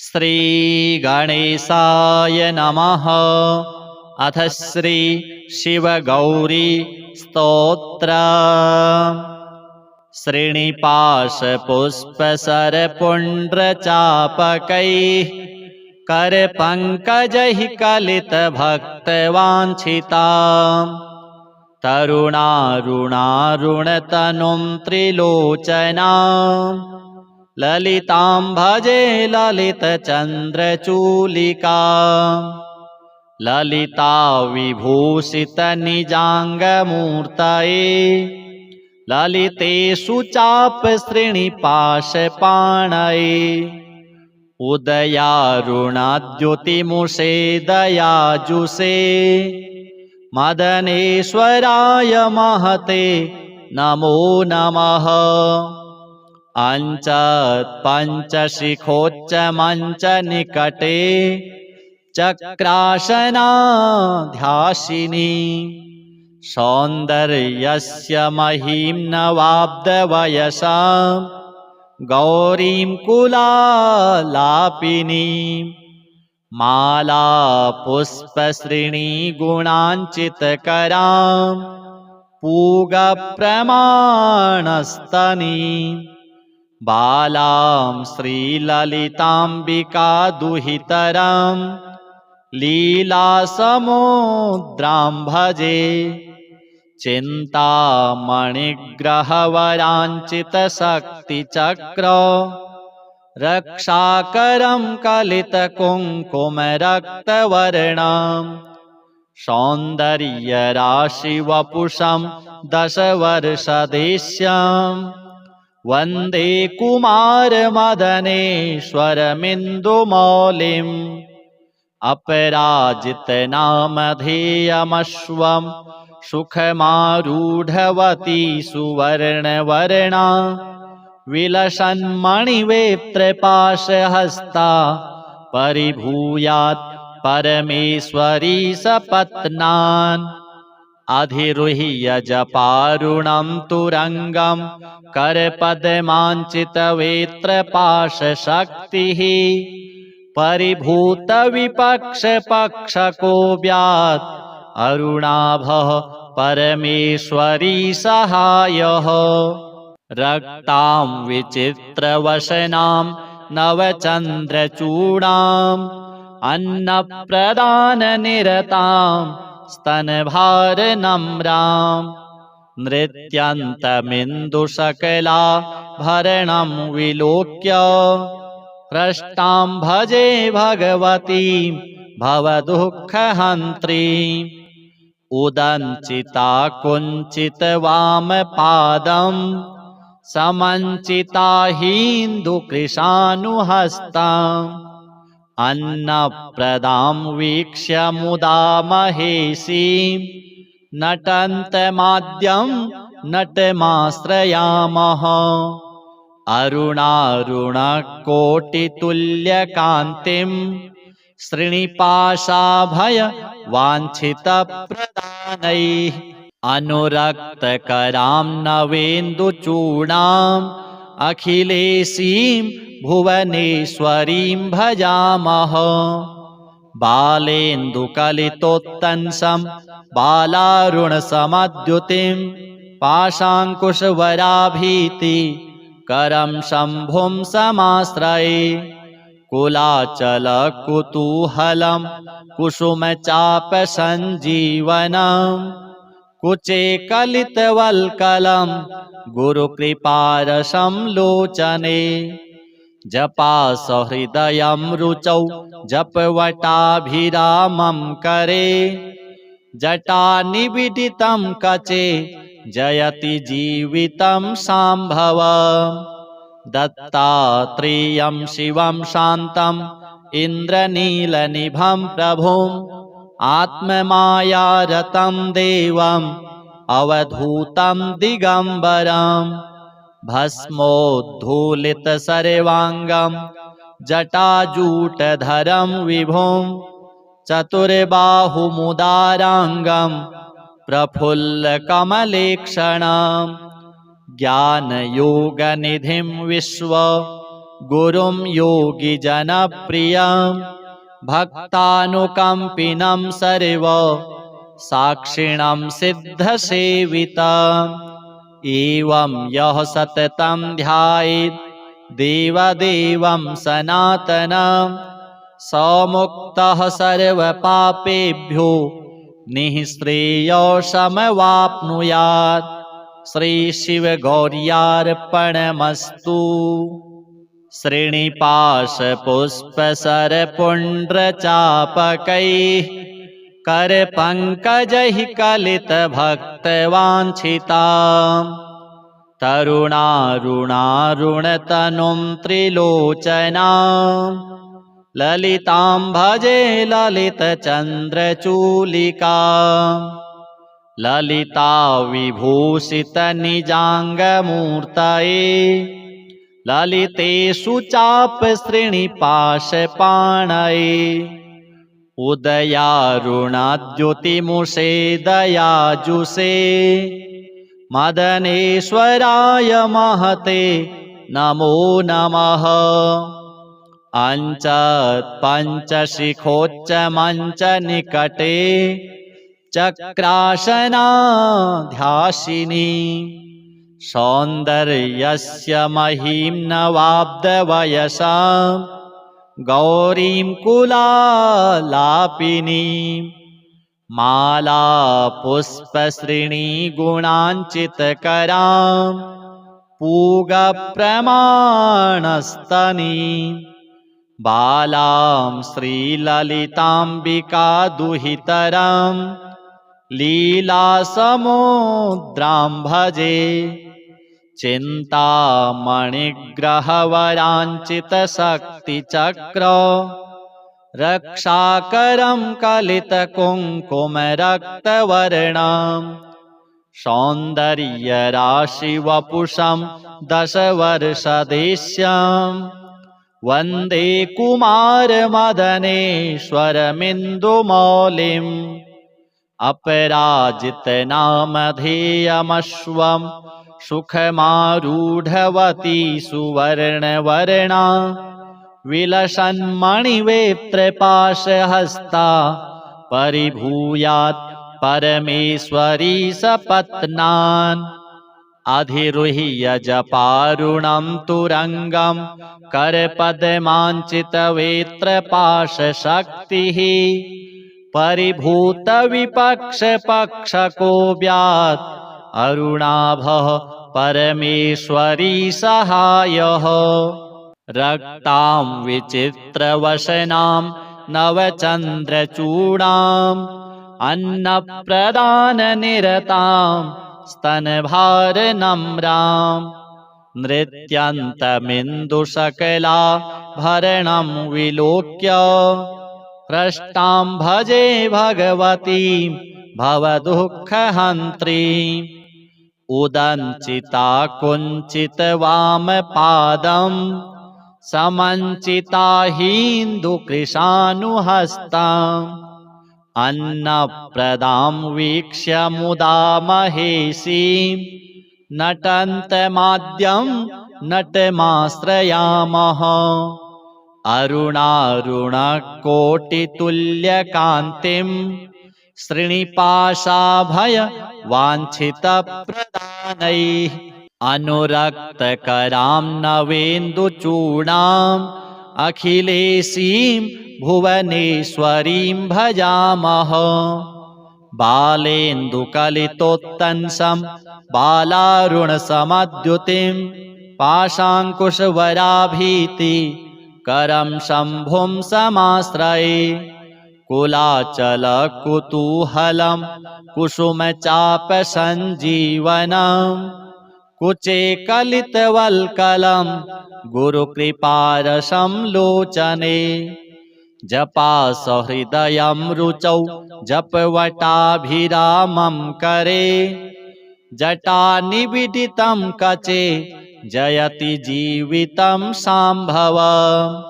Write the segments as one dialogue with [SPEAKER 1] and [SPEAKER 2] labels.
[SPEAKER 1] श्रीगणेशाय नमः। अथ श्री शिवगौरी स्तोत्र। श्रीनिपाशपुष्पसरपुण्ड्रचापकैः करपङ्कजैः कलितभक्तवाञ्छिता तरुणारुणारुणतनुं त्रिलोचना ललितां भजे ललितचन्द्रचूलिका ललिता विभूषितनिजाङ्गमूर्तये ललितेषु चापश्रेणिपाशपाणये उदयारुणाद्युतिमुषे दयाजुषे मदनेश्वराय महते नमो नमः। पञ्चशिखोच्चमञ्चनिकटे चक्रासनाध्यासिनी सौन्दर्यस्य महीं नवाब्दवयसा गौरीं कुलालापिनी माला पुष्पश्रेणीगुणाञ्चितकरां पूगप्रमाणस्तनी बालां श्रीललिताम्बिका दुहितरां लीलासमुद्रां भजे चिन्तामणिग्रहवराञ्चितशक्तिचक्र रक्षाकरं कलितकुङ्कुमरक्तवर्णं सौन्दर्यराशिवपुषं दशवर्षदेश्यं वन्दे कुमारमदनेश्वरमिन्दुमौलिम् अपराजितनामधेयमश्वं सुखमारूढवती सुवर्णवर्णा विलसन्मणिवेत्रपाशहस्ता परिभूयात् परमेश्वरी सपत्नान् अधिरुह्य जपारुणं तुरङ्गं करपद्माञ्चितवेत्रपाशशक्तिः परिभूतविपक्षपक्षकोऽव्यात् अरुणाभः परमेश्वरी सहायः रक्तां विचित्रवसनां नवचन्द्रचूडाम् अन्नप्रदाननिरतां स्तनभारनम्रां नृत्यन्तमिन्दुशकलाभरणं विलोक्य हृष्टां भजे भगवतीं भवदुःखहन्त्रीम् उदञ्चिता कुञ्चितवामपादं समञ्चिता हिन्दुकृशानुहस्ताम् अन्नप्रदां वीक्ष्य मुदा महेशीं नटन्तमाद्यं नटमाश्रयामः अरुणारुणकोटितुल्यकान्तिं श्रीनिपाशाभयवाञ्छितप्रदानैः अनुरक्तकरां नवेन्दुचूडाम् अखिलेशीं भुवनेश्वरीं भजामः बालेन्दुकलितोत्तंसं बालारुणसमद्युतिं पाशाङ्कुशवराभीति करं शम्भुं समाश्रये कुलाचलकुतूहलं कुसुमचापसञ्जीवनं कुचे कलितवल्कलं गुरुकृपारसं लोचने जपासहृदयं रुचौ जपवटाभिरामं करे जटानिबिडितं कचे जयति जीवितं शाम्भवम् दत्तात्रेयं शिवं शान्तम् इन्द्रनीलनिभं प्रभुम् आत्ममायारतं देवम् अवधूतं दिगम्बरम् भस्मोद्धूलितसर्वाङ्गं जटाजूटधरं विभुं चतुर्बाहुमुदाराङ्गं प्रफुल्लकमलेक्षणं ज्ञानयोगनिधिं विश्व गुरुं योगिजनप्रियं भक्तानुकम्पिनं सर्व साक्षिणं सिद्धसेवितम् एवं यः सततं ध्यायेत् देवदेवं सनातनं स मुक्तः सर्वपापेभ्यो निःश्रेयसमवाप्नुयात्। श्रीशिवगौर्यार्पणमस्तु। श्रीनिपाशपुष्पसरपुण्ड्रचापकैः करपङ्कजैः कलितभक्तवाञ्छिताम् तरुणारुणारुणतनुं त्रिलोचनाम् ललितां भजे ललितचन्द्रचूलिकाम् ललिता विभूषितनिजाङ्गमूर्तये ललितेषु चापश्रेणिपाशपाणये उदयारुणाद्युतिमुषे दयाजुषे मदनेश्वराय महते नमो नमः। पञ्चशिखोच्चमञ्चनिकटे चक्रासनाध्यासिनी सौन्दर्यस्य महीं नवाब्दवयसा गौरीं कुलालापिनीं माला पुष्पश्रेणीगुणाञ्चितकरां पूगप्रमाणस्तनीं बालां श्रीललिताम्बिका दुहितरां लीलासमुद्रां भजे चिन्तामणिग्रहवराञ्चितशक्तिचक्र रक्षाकरं कलितकुङ्कुमरक्तवर्णं सौन्दर्यराशिवपुषं दशवर्षदेश्यं वन्दे कुमारमदनेश्वरमिन्दुमौलिम् अपराजितनामधेयमश्वं सुखमारूढवती सुवर्णवर्णा विलसन्मणिवेत्रपाशहस्ता परिभूयात् परमेश्वरी सपत्नान् अधिरुह्य जपारुणं तुरङ्गं करपद्माञ्चितवेत्रपाशशक्तिः परिभूतविपक्षपक्षकोऽव्यात् अरुणाभः परमेश्वरी सहायः रक्तां विचित्रवसनां नवचन्द्रचूडाम् अन्नप्रदाननिरतां स्तनभारनम्रां नृत्यन्तमिन्दुशकलाभरणं विलोक्य हृष्टां भजे भगवतीं भवदुःखहन्त्रीम् उदञ्चिता कुञ्चितवामपादं समञ्चिता हिन्दुकृशानुहस्ताम् अन्नप्रदां वीक्ष्य मुदा महेशीं नटन्तमाद्यं नटमाश्रयामः अरुणारुणकोटितुल्यकान्तिं श्रीनिपाशाभय वाञ्छितप्रदानैः अनुरक्तकरां नवेन्दुचूडाम् अखिलेशीं भुवनेश्वरीं भजामः बालेन्दुकलितोत्तंसं बालारुणसमद्युतिं पाशाङ्कुशवराभीति करं शम्भुं समाश्रये कुलाचलकुतूहलं कुसुमचापसञ्जीवनं कुचे कलितवल्कलं गुरुकृपारसं लोचने जपासहृदयं रुचौ जपवटाभिरामं करे जटानिबिडितं कचे जयति जीवितं शाम्भवम्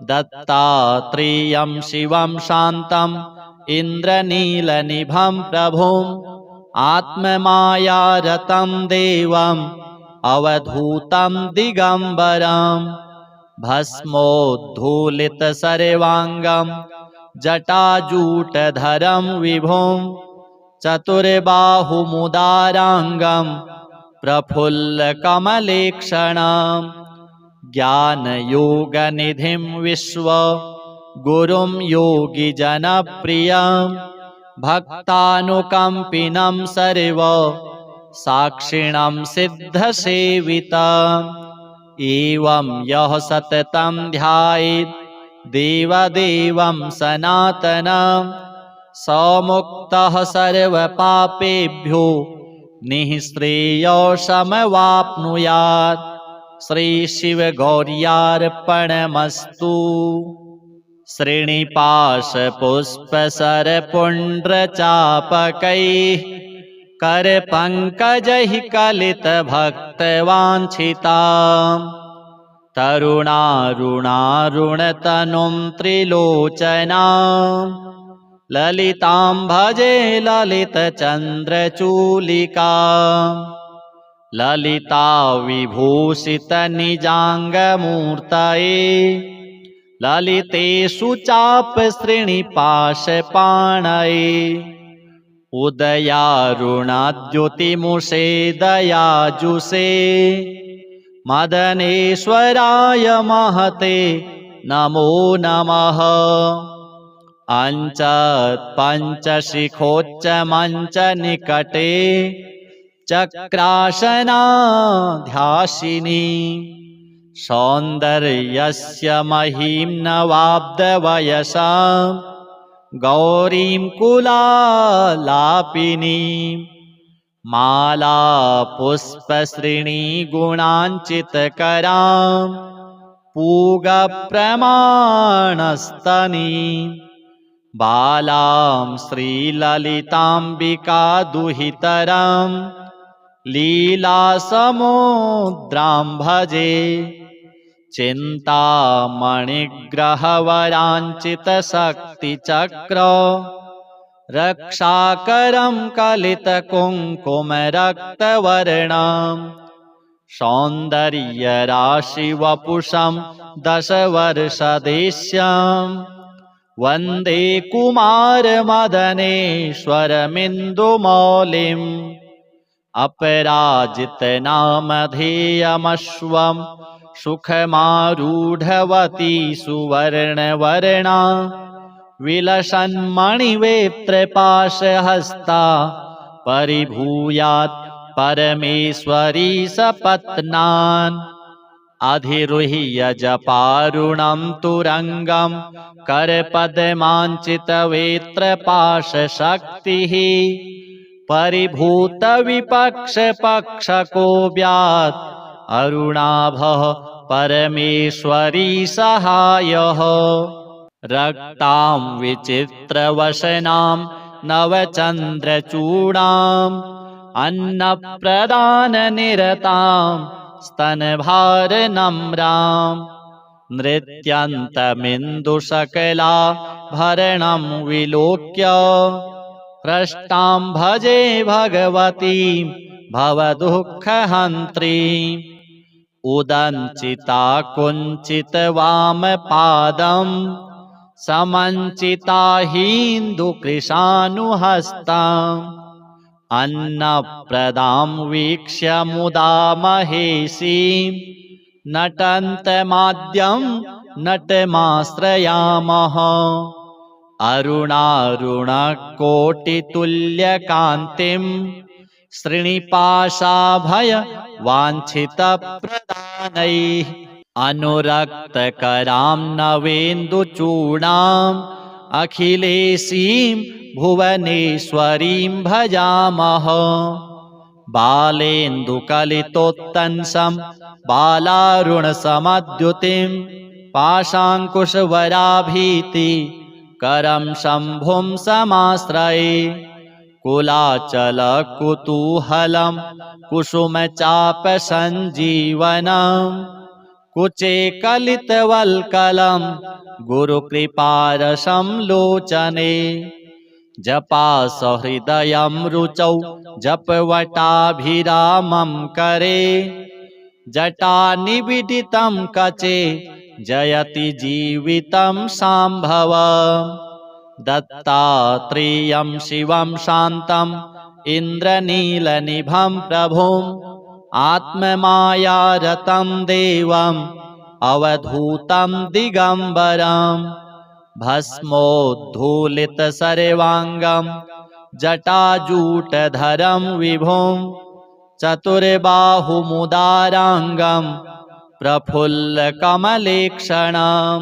[SPEAKER 1] दत्तात्रेयं शिवं शान्तम् इन्द्रनीलनिभं प्रभुम् आत्ममायारतं देवम् अवधूतं दिगम्बरम् भस्मोद्धूलित सर्वांगं जटाजूटधरं विभुं चतुर्बाहुमुदारांगं प्रफुल्लकमलेक्षणं ज्ञानयोगनिधिं विश्व गुरुं योगिजनप्रियं भक्तानुकम्पिनं सर्व साक्षिणं सिद्धसेवितम् एवं यः सततं ध्यायेत् देवदेवं सनातनं स मुक्तः सर्वपापेभ्यो निःश्रेयसमवाप्नुयात्। श्रीशिवगौर्यार्पणमस्तु। श्रीनिपाशपुष्पसरपुण्ड्रचापकैः करपङ्कजैः कलितभक्तवाञ्छिताम् तरुणारुणारुणतनुं त्रिलोचनां ललितां भजे ललितचन्द्रचूलिकाम् ललिता विभूषितनिजाङ्गमूर्तये ललितेषु चापश्रेणिपाशपाणये उदयारुणाद्युतिमुषे दयाजुषे मदनेश्वराय महते नमो नमः। अञ्चत्पञ्चशिखोच्चमञ्चनिकटे चक्रासनाध्यासिनी सौन्दर्यस्य महीं नवाब्दवयसा गौरीं कुलालापिनीं माला पुष्पश्रेणीगुणाञ्चितकरां पूगप्रमाणस्तनीं बालां श्रीललिताम्बिका दुहितरां लीलासमुद्रां भजे चिन्तामणिग्रहवराञ्चितशक्तिचक्र रक्षाकरं कलितकुङ्कुमरक्तवर्णं सौन्दर्यराशिवपुषं दशवर्षदेश्यं वन्दे कुमारमदनेश्वरमिन्दुमौलिम् अपराजितनामधेयमश्वं सुखमारूढवती सुवर्णवर्णा विलसन्मणिवेत्रपाशहस्ता परिभूयात् परमेश्वरी सपत्नान् अधिरुह्य जपारुणं तुरङ्गं करपद्माञ्चितवेत्रपाशशक्तिः परिभूतविपक्षपक्षकोऽव्यात् अरुणाभः परमेश्वरी सहायः रक्तां विचित्रवसनां नवचन्द्रचूडाम् अन्नप्रदाननिरतां स्तनभारनम्रां नृत्यन्तमिन्दुशकलाभरणं विलोक्य हृष्टां भजे भगवतीं भवदुःखहन्त्रीम् उदञ्चिता कुञ्चितवामपादं समञ्चिता हिन्दुकृशानुहस्ताम् अन्नप्रदां वीक्ष्य मुदा महेशीं नटन्तमाद्यं नटमाश्रयामः अरुणारुणकोटितुल्यकान्तिं श्रीनिपाशाभयवाञ्छितप्रदानैः अनुरक्तकरां नवेन्दुचूडाम् अखिलेशीं भुवनेश्वरीं भजामः बालेन्दुकलितोत्तंसं बालारुणसमद्युतिं पाशाङ्कुशवराभीति करं शम्भुं समाश्रये कुलाचलकुतूहलं कुसुमचापसञ्जीवनं कुचे कलितवल्कलं गुरुकृपारसं लोचने जपासहृदयं रुचौ जपवटाभिरामं करे जटानिबिडितं कचे जयति जीवितं शाम्भव दत्तात्रेयं शिवं शान्तम् इन्द्रनीलनिभं प्रभुम् आत्ममायारतं देवम् अवधूतं दिगम्बरम् भस्मोद्धूलितसर्वाङ्गं जटाजूटधरं विभुं चतुर्बाहुमुदाराङ्गं प्रफुल्लकमलेक्षणं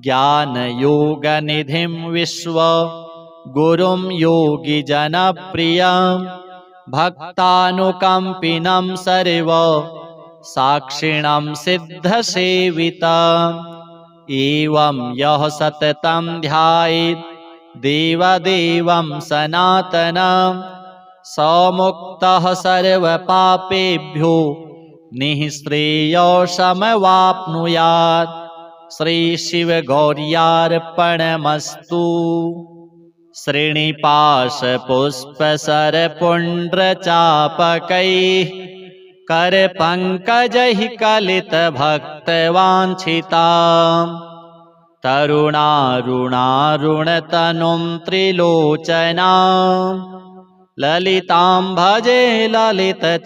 [SPEAKER 1] ज्ञानयोगनिधिं विश्वगुरुं योगिजनप्रियं भक्तानुकम्पिनं सर्वसाक्षिणं सिद्धसेवितम् एवं यः सततं ध्यायेत् देवदेवं सनातनं स मुक्तः सर्वपापेभ्यो निःश्रेयसमवाप्नुयात्। श्रीशिवगौर्यार्पणमस्तु। श्रीनिपाशपुष्पसरपुण्ड्रचापकैः करपङ्कजैः कलितभक्तवाञ्छितां तरुणारुणारुणतनुं त्रिलोचनां ललितां भजे ललितचन्द्रचूलिकां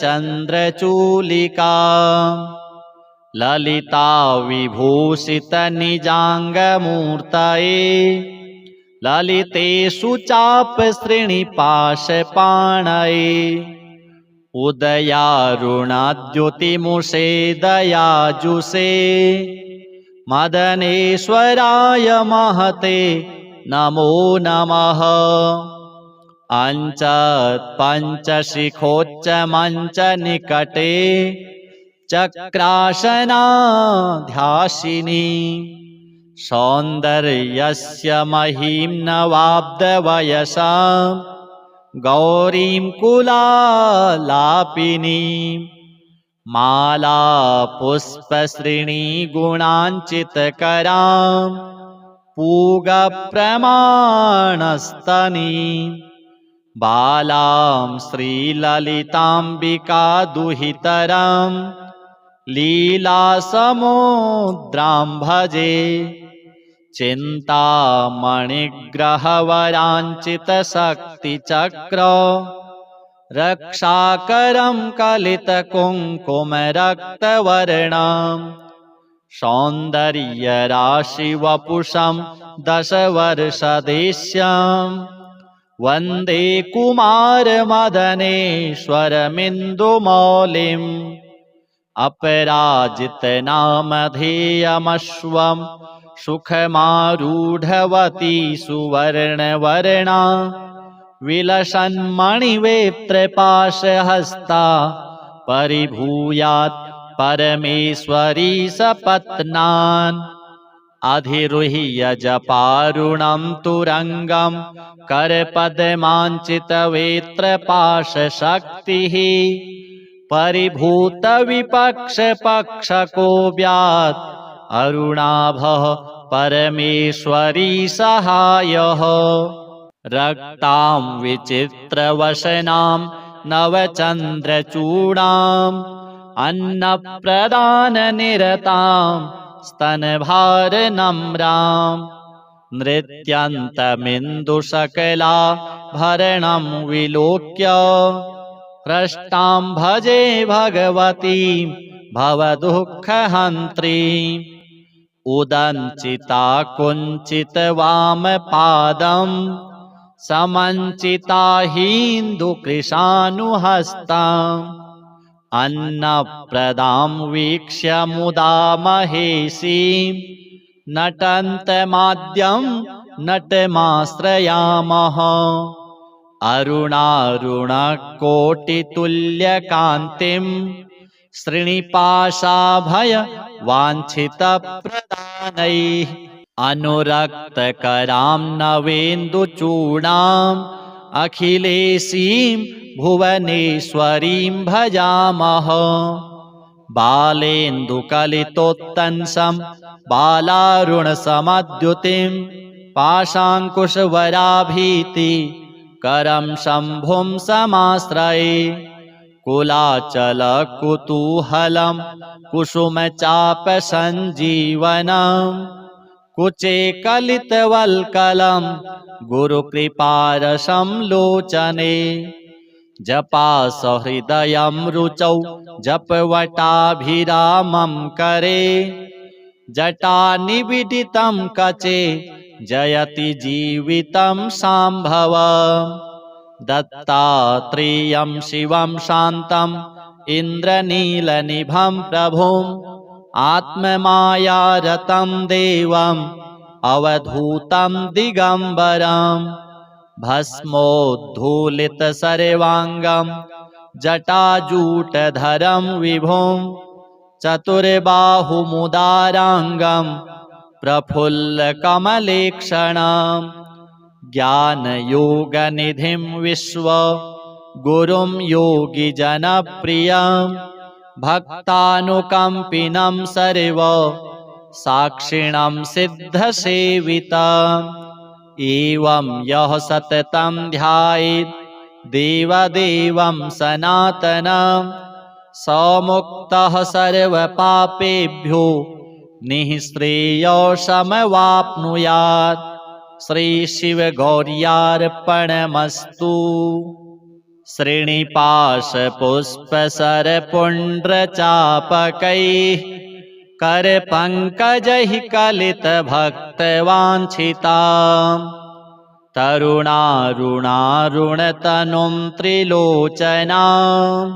[SPEAKER 1] ललिता विभूषितनिजाङ्गमूर्तये ललितेषु चापश्रेणिपाशपाणये उदयारुणाद्युतिमुषे दयाजुषे मदनेश्वराय महते नमो नमः। अञ्चत्पञ्चशिखोच्चमञ्चनिकटे चक्रासनाध्यासिनी सौन्दर्यस्य महीं नवाब्दवयसा गौरीं कुलालापिनीं माला पुष्पश्रेणीगुणाञ्चितकरां पूगप्रमाणस्तनीं बालां श्रीललिताम्बिका दुहितरां लीलासमुद्रां भजे चिन्तामणिग्रहवराञ्चितशक्तिचक्र रक्षाकरं कलितकुङ्कुमरक्तवर्णं सौन्दर्यराशिवपुषं दशवर्षदेश्यं वन्दे कुमारमदनेश्वरमिन्दुमौलिम् अपराजितनामधेयमश्वं सुखमारूढवती सुवर्णवर्णा विलसन्मणिवेत्रपाशहस्ता परिभूयात् परमेश्वरी सपत्नान् अधिरुह्य जपारुणं तुरङ्गं करपद्माञ्चितवेत्रपाशशक्तिः परिभूतविपक्षपक्षकोऽव्यात् अरुणाभः परमेश्वरी सहायः रक्तां विचित्रवसनां नवचन्द्रचूडाम् अन्नप्रदाननिरतां स्तनभारनम्रां नृत्यन्तमिन्दुशकलाभरणं विलोक्य हृष्टां भजे भगवतीं भवदुःखहन्त्रीम् उदञ्चिता कुञ्चितवामपादं समञ्चिता हिन्दुकृशानुहस्ताम् अन्नप्रदां वीक्ष्य मुदा महेशीं नटन्तमाद्यं नटमाश्रयामः अरुणारुणकोटितुल्यकान्तिं श्रीनिपाशाभयवाञ्छितप्रदानैः अनुरक्तकरां नवेन्दुचूडाम् अखिलेशीं भुवनेश्वरीं भजामः बालेन्दुकलितोत्तंसं बालारुणसमद्युतिं पाशाङ्कुशवराभीति करं शम्भुं समाश्रये कुलाचल कुतूहलं कुसुमचापसञ्जीवनं कुचे कलितवल्कलं गुरुकृपारसं लोचने जपासहृदयं रुचौ जपवटाभिरामं करे जटानिविदितं कचे जयति जीवितं शाम्भवम् दत्तात्रेयं शिवं शान्तं इन्द्रनीलनिभं प्रभुम् आत्ममायारतं देवम् अवधूतं दिगम्बरम् भस्मोद्धूलितसर्वाङ्गं जटाजूटधरं विभुं चतुर्बाहुमुदाराङ्गं प्रफुल्लकमलेक्षणं ज्ञानयोगनिधिं विश्व गुरुं योगिजनप्रियं भक्तानुकम्पिनं सर्व साक्षिणं सिद्धसेवितम् एवं यः सततं ध्यायेत् देवदेवं सनातनं स मुक्तः सर्वपापेभ्यो निःश्रेयसमवाप्नुयात्। श्रीशिवगौर्यार्पणमस्तु। श्रीनिपाशपुष्पसरपुण्ड्रचापकैः करपङ्कजैः कलितभक्तवाञ्छितां तरुणारुणारुणतनुं त्रिलोचनां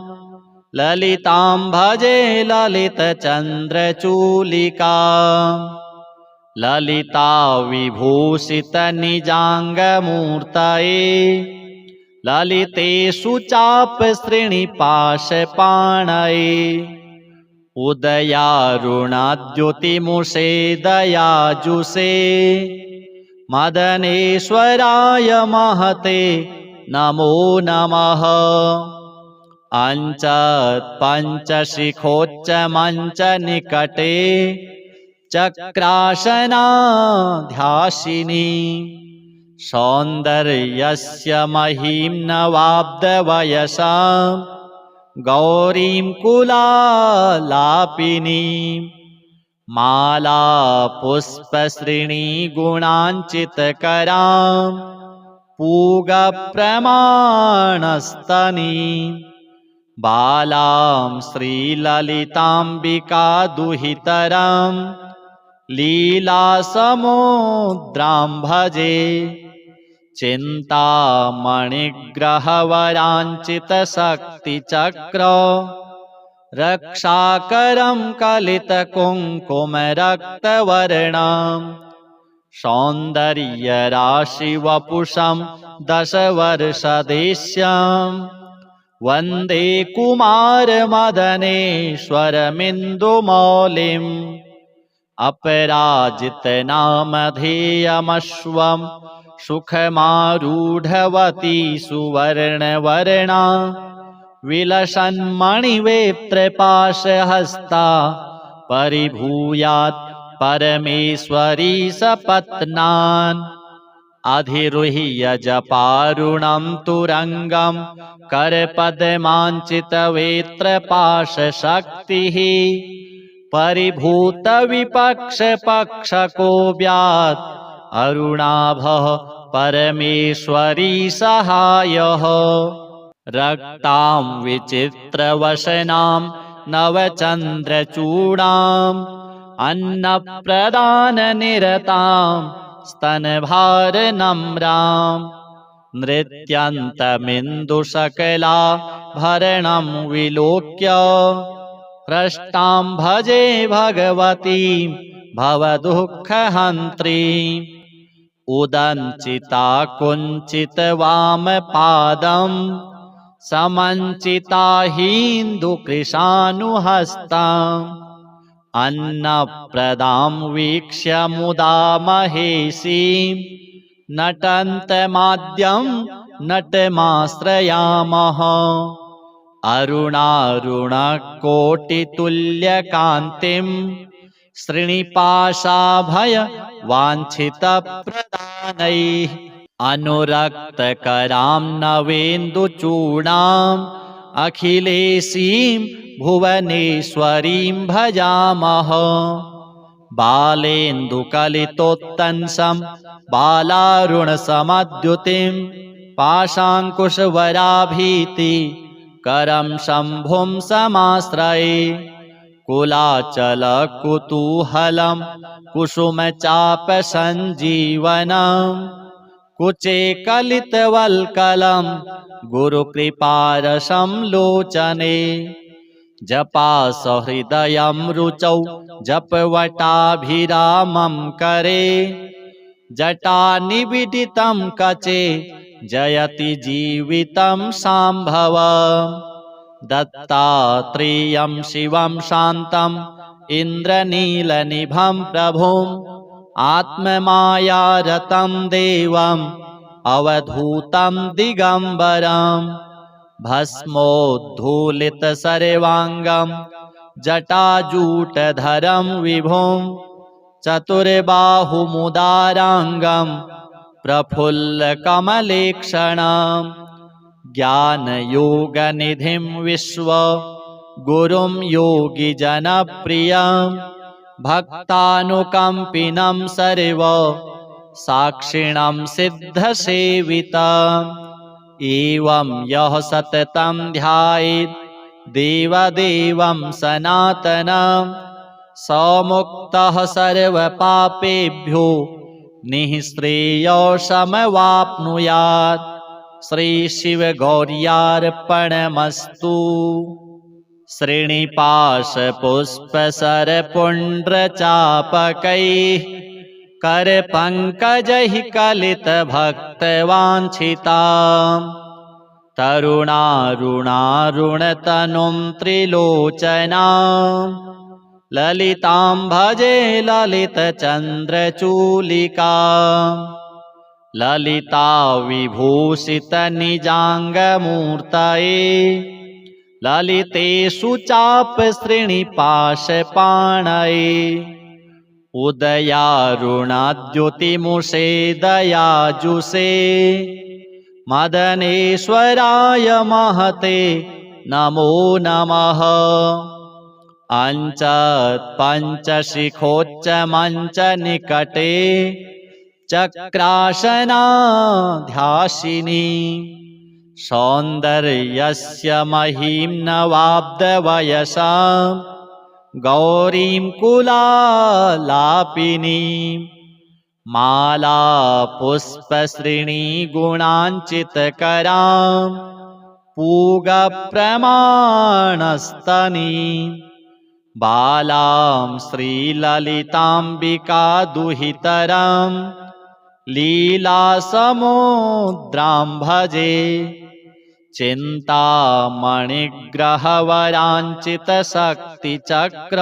[SPEAKER 1] ललितां भजे ललितचन्द्रचूलिकाम् ललिता विभूषितनिजाङ्गमूर्तये ललितेषु चापश्रेणिपाशपाणये उदयारुणाद्युतिमुषे दयाजुषे मदनेश्वराय महते नमो नमः। पञ्चशिखोच्चमञ्चनिकटे चक्रासनाध्यासिनी सौन्दर्यस्य महीं नवाब्दवयसा गौरीं कुलालापिनीं माला पुष्पश्रेणीगुणाञ्चितकरां पूगप्रमाणस्तनीं बालां श्रीललिताम्बिका दुहितरां लीलासमुद्रां भजे चिन्तामणिग्रहवराञ्चितशक्तिचक्र रक्षाकरं कलितकुङ्कुमरक्तवर्णं सौन्दर्यराशिवपुषं दशवर्षदेश्यं वन्दे कुमारमदनेश्वरमिन्दुमौलिम् अपराजितनामधेयमश्वं सुखमारूढवती सुवर्णवर्णा विलसन्मणिवेत्रपाशहस्ता परिभूयात् परमेश्वरी सपत्नान् अधिरुह्य जपारुणं तुरङ्गं करपद्माञ्चितवेत्रपाशशक्तिः परिभूतविपक्षपक्षकोऽव्यात् अरुणाभः परमेश्वरी सहायः रक्तां विचित्रवसनां नवचन्द्रचूडाम् अन्नप्रदाननिरतां स्तनभारनम्रां नृत्यन्तमिन्दुशकलाभरणं विलोक्य हृष्टां भजे भगवतीं भवदुःखहन्त्रीम् उदञ्चिता कुञ्चितवामपादं समञ्चिता हिन्दुकृशानुहस्ताम् अन्नप्रदां वीक्ष्य मुदा महेशीं नटन्तमाद्यं नटमाश्रयामः अरुणारुणकोटितुल्यकान्तिं श्रीनिपाशाभयवाञ्छितप्रदानैः अनुरक्तकरां नवेन्दुचूडां अखिलेशीं भुवनेश्वरीं भजामः बालेन्दुकलितोत्तंसं बालारुणसमद्युतिं पाशाङ्कुशवराभीति करं शम्भुं समाश्रये कुलाचलकुतूहलं कुसुमचापसञ्जीवनं कुचे कलितवल्कलं गुरुकृपारसं लोचने जपासहृदयं रुचौ जपवटाभिरामं करे जटानिबिडितं कचे जयति जीवितं शाम्भवम् दत्तात्रेयं शिवं शान्तम् इन्द्रनीलनिभं प्रभुम् आत्ममायारतं देवम् अवधूतं दिगम्बरम् भस्मोद्धूलितसर्वाङ्गं जटाजूटधरं विभुं चतुर्बाहुमुदाराङ्गं प्रफुल्लकमलेक्षणं ज्ञानयोगनिधिं विश्वगुरुं योगिजनप्रियं भक्तानुकम्पिनं सर्वसाक्षिणं सिद्धसेवितम् एवं यः सततं ध्यायेत् देवदेवं सनातनं स मुक्तः सर्वपापेभ्यो निःश्रेयसमवाप्नुयात्। श्रीशिवगौर्यार्पणमस्तु। श्रीनिपाशपुष्पसरपुण्ड्रचापकैः करपङ्कजैः कलितभक्तवाञ्छिताम् तरुणारुणारुणतनुं त्रिलोचनां ललितां भजे ललितचन्द्रचूलिकाम् ललिता विभूषितनिजाङ्गमूर्तये ललितेषु चापश्रेणिपाशपाणये उदयारुणाद्युतिमुषे दयाजुषे मदनेश्वराय महते नमो नमः। पञ्चशिखोच्चमञ्चनिकटे चक्रासनाध्यासिनी सौन्दर्यस्य महीं नवाब्दवयसा गौरीं कुलालापिनीं माला पुष्पश्रेणीगुणाञ्चितकरां पूगप्रमाणस्तनीं बालां श्रीललिताम्बिकादुहितरां लीलासमुद्रां भजे चिन्तामणिग्रहवराञ्चितशक्तिचक्र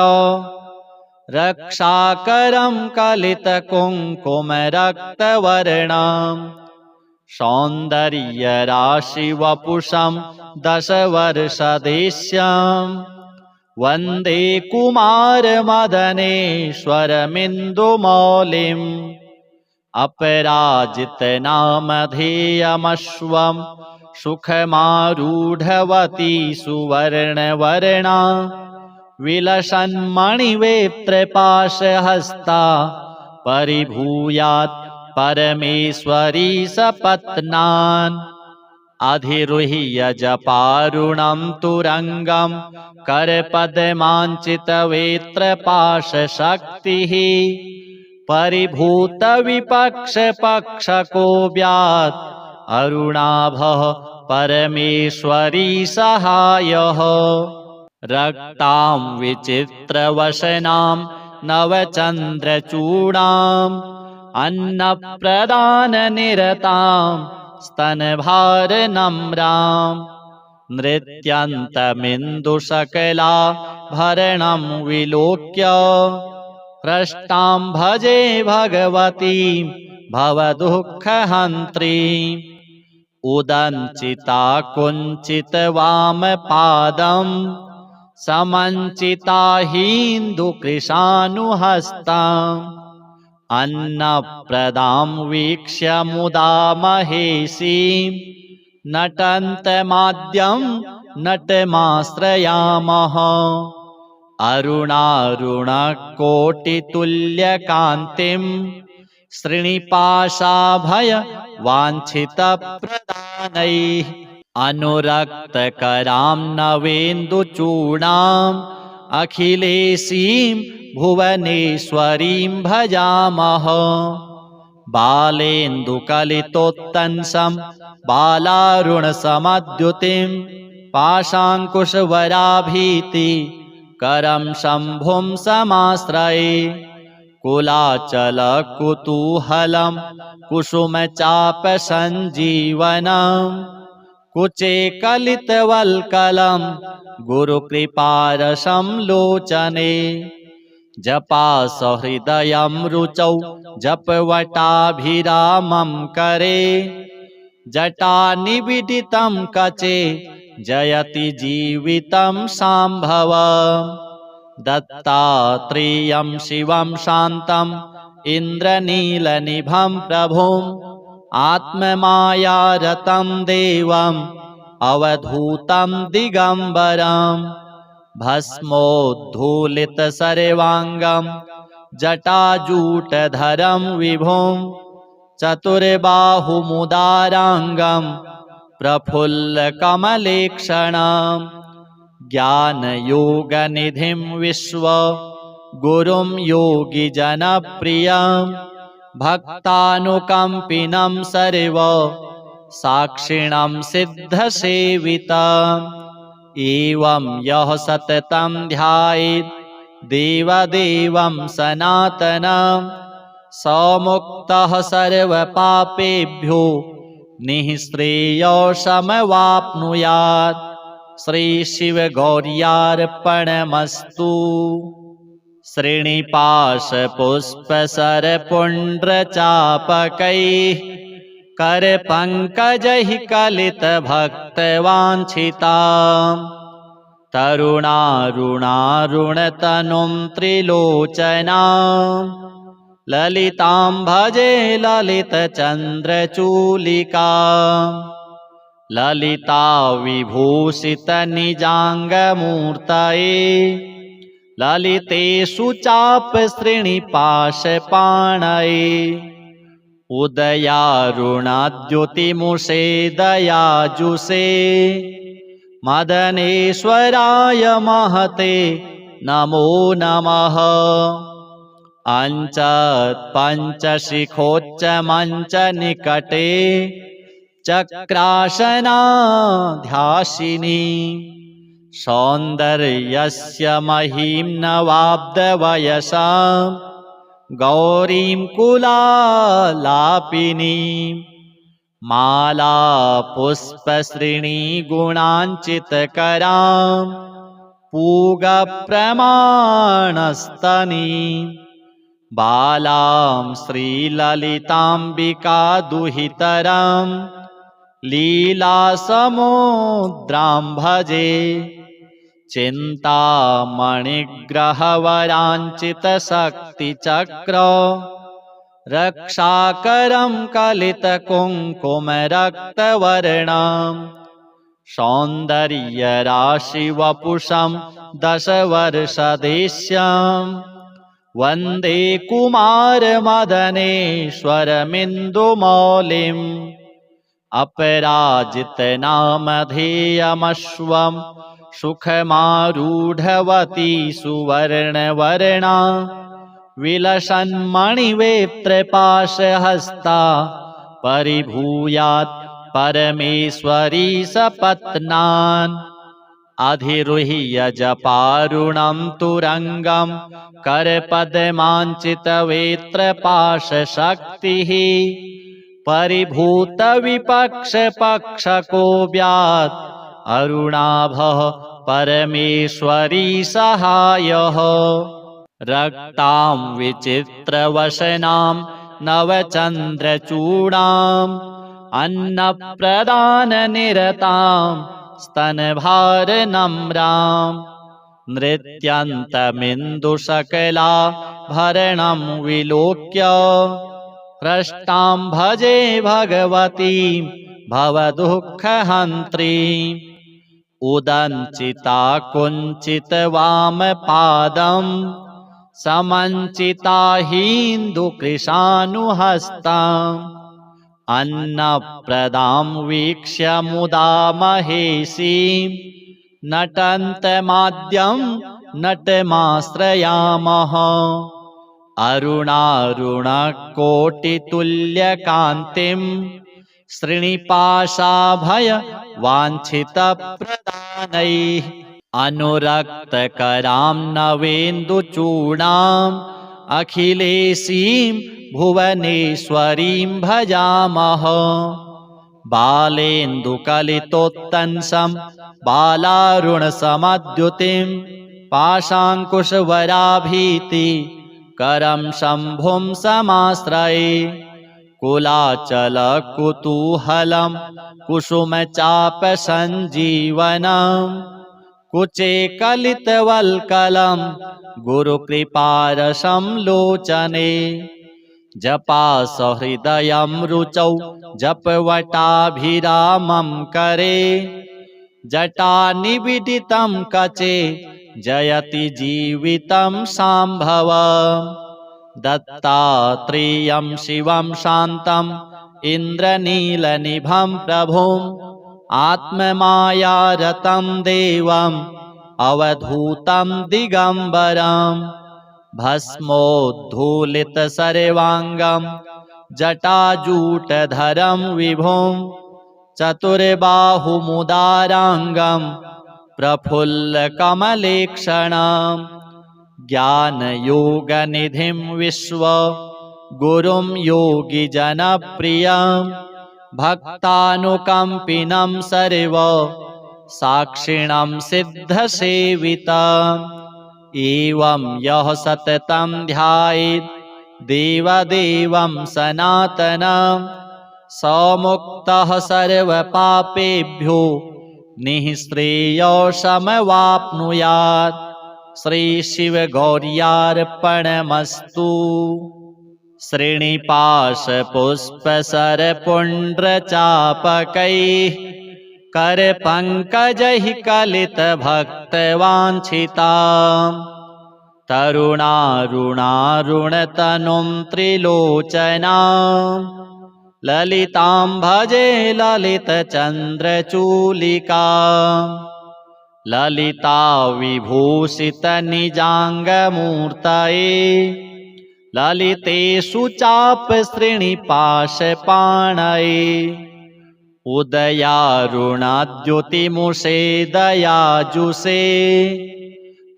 [SPEAKER 1] रक्षाकरं कलितकुङ्कुमरक्तवर्णं सौन्दर्यराशिवपुषं दशवर्षदेश्यं वन्दे कुमारमदनेश्वरमिन्दुमौलिम् अपराजितनामधेयमश्वं सुखमारूढवती सुवर्णवर्णा विलसन्मणिवेत्रपाशहस्ता परिभूयात् परमेश्वरी सपत्नान् अधिरुह्य जपारुणं तुरङ्गं करपद्माञ्चितवेत्रपाशशक्तिः परिभूतविपक्षपक्षकोऽव्यात् अरुणाभः परमेश्वरी सहायः रक्तां विचित्रवसनां नवचन्द्रचूडाम् अन्नप्रदाननिरतां स्तनभारनम्रां नृत्यन्तमिन्दुशकलाभरणं विलोक्य हृष्टां भजे भगवतीं भवदुःखहन्त्रीम् उदञ्चिता कुञ्चितवामपादं समञ्चिता हिन्दुकृशानुहस्ताम् अन्नप्रदां वीक्ष्य मुदा महेशीं नटन्तमाद्यं नटमाश्रयामः अरुणारुणकोटितुल्यकान्तिं श्रीनिपाशाभय वाञ्छितप्रदानैः अनुरक्तकरां नवेन्दुचूडाम् अखिलेशीं भुवनेश्वरीं भजामः बालेन्दुकलितोत्तंसं बालारुणसमद्युतिं पाशाङ्कुशवराभीति करं शम्भुं समाश्रये कुलाचलकुतूहलं कुसुमचापसञ्जीवनं कुचे कलितवल्कलं गुरुकृपारसं लोचने जपासहृदयं रुचौ जपवटाभिरामं करे जटानिबिडितं कचे जयति जीवितं शाम्भवम् दत्तात्रेयं शिवं शान्तम् इन्द्रनीलनिभं प्रभुम् आत्ममायारतं देवम् अवधूतं दिगम्बरम् भस्मोद्धूलितसर्वाङ्गं जटाजूटधरं विभुं चतुर्बाहुमुदाराङ्गं प्रफुल्लकमलेक्षणं ज्ञानयोगनिधिं विश्वगुरुं योगिजनप्रियं भक्तानुकम्पिनं सर्वसाक्षिणं सिद्धसेवितम् एवं यः सततं ध्यायेत् देवदेवं सनातनं स मुक्तः सर्वपापेभ्यो निःश्रेयसमवाप्नुयात्। श्रीशिवगौर्यार्पणमस्तु। श्रीनिपाशपुष्पसरपुण्ड्रचापकैः करपङ्कजैः कलितभक्तवाञ्छिताम् तरुणारुणारुणतनुं त्रिलोचनां ललितां भजे ललितचन्द्रचूलिकाम् ललिता विभूषितनिजाङ्गमूर्तये ललितेषु चापश्रीनिपाशपाणये उदयारुणाद्युतिमुषे दयाजुषे मदनेश्वराय महते नमो नमः। अञ्चत्पञ्चशिखोच्चमञ्चनिकटे चक्रासनाध्यासिनी सौन्दर्यस्य महीं नवाब्दवयसां गौरीं कुलालापिनीं मालापुष्पश्रेणीगुणाञ्चितकरां पूगप्रमाणस्तनीं बालां श्रीललिताम्बिकादुहितरां लीलासमुद्रां भजे चिन्तामणिग्रहवराञ्चितशक्तिचक्र रक्षाकरं कलितकुङ्कुमरक्तवर्णं सौन्दर्यराशिवपुषं दशवर्षदेश्यं वन्दे कुमारमदनेश्वरमिन्दुमौलिम् अपराजितनामधेयमश्वं सुखमारूढवती सुवर्णवर्णा विलसन्मणिवेत्रपाशहस्ता परिभूयात् परमेश्वरी सपत्नान् अधिरुह्य जपारुणं तुरङ्गं करपद्माञ्चितवेत्रपाशशक्तिः परिभूतविपक्षपक्षको व्यात् अरुणाभः परमेश्वरी सहायः रक्तां विचित्रवसनां नवचन्द्रचूडाम् अन्नप्रदाननिरतां स्तनभारनम्रां नृत्यन्तमिन्दुशकलाभरणं विलोक्य हृष्टां भजे भगवतीं भवदुःखहन्त्रीं उदञ्चिता कुञ्चित वामपादम् समञ्चिता हीन्दुकृशानुहस्ताम् अन्नप्रदां वीक्ष्य मुदा महेशीं नटन्तमाद्यं नटमाश्रयामः अरुणारुणकोटितुल्यकान्तिं श्रीनिपाशाभयवाञ्छितप्रदानैः अनुरक्तकरां नवेन्दुचूडाम् अखिलेशीं भुवनेश्वरीं भजामः बालेन्दुकलितोत्तंसं बालारुणसमद्युतिं पाशाङ्कुशवराभीति करं शम्भुं समाश्रये कुलाचलकुतूहलं कुसुमचापसञ्जीवनं कुचे कलितवल्कलं गुरुकृपारसं लोचने जपासहृदयं रुचौ जपवटाभिरामं करे जटानिबिडितं कचे जयति जीवितं शाम्भवम् दत्तात्रेयं शिवं शान्तम् इन्द्रनीलनिभं प्रभुम् आत्ममायारतं देवम् अवधूतं दिगम्बरम् भस्मोद्धूलितसर्वाङ्गं जटाजूटधरं विभुं चतुर्बाहुमुदाराङ्गं प्रफुल्लकमलेक्षणं ज्ञानयोगनिधिं विश्वगुरुं योगिजनप्रियं भक्तानुकम्पिनं सर्वसाक्षिणं सिद्धसेवितम् एवं यः सततं ध्यायेत् देवदेवं सनातनं स मुक्तः सर्वपापेभ्यो निःश्रेयसमवाप्नुयात्। श्रीशिवगौर्यार्पणमस्तु। श्रीनिपाशपुष्पसरपुण्ड्रचापकैः करपङ्कजैः कलितभक्तवाञ्छितां तरुणारुणारुणतनुं त्रिलोचनां ललितां भजे ललितचन्द्रचूलिकां ललिता विभूषितनिजाङ्गमूर्तये ललितेषु चापश्रीनिपाशपाणये उदयारुणाद्युतिमुषे दयाजुषे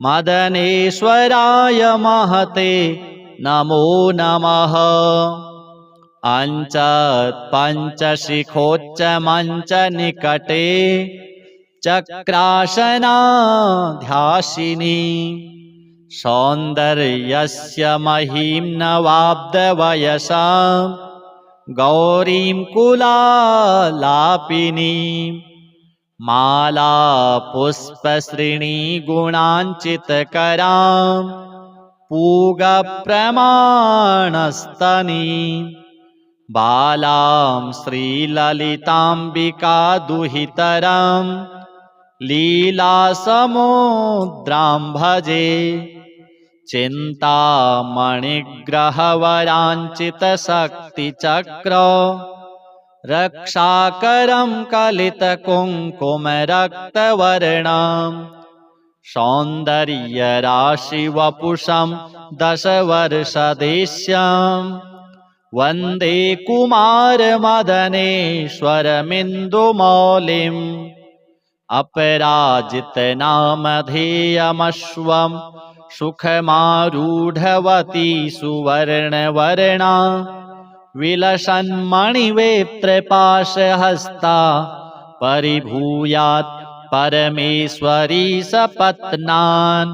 [SPEAKER 1] मदनेश्वराय महते नमो नमः। अञ्चत्पञ्चशिखोच्चमञ्चनिकटे चक्रासनाध्यासिनी सौन्दर्यस्य महीं नवाब्दवयसा गौरीं कुलालापिनीं माला पुष्पश्रेणीगुणाञ्चितकरां पूगप्रमाणस्तनीं बालां श्रीललिताम्बिकादुहितरां लीलासमुद्रां भजे चिन्तामणिग्रहवराञ्चितशक्तिचक्र रक्षाकरं कलितकुङ्कुमरक्तवर्णं सौन्दर्यराशिवपुषं दशवर्षदेश्यं वन्दे कुमारमदनेश्वरमिन्दुमौलिम् अपराजितनामधेयमश्वं सुखमारूढवती सुवर्णवर्णा विलसन्मणिवेत्रपाशहस्ता परिभूयात् परमेश्वरी सपत्नान्